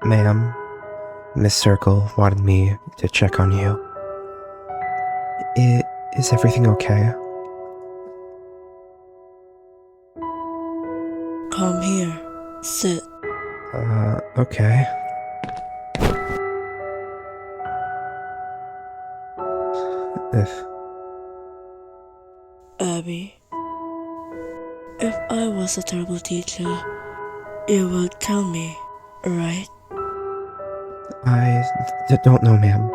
Ma'am, Miss Circle wanted me to check on you. Is everything okay? Come here. Sit. Okay. If Abby, if I was a terrible teacher, you would tell me, right? I don't know, ma'am.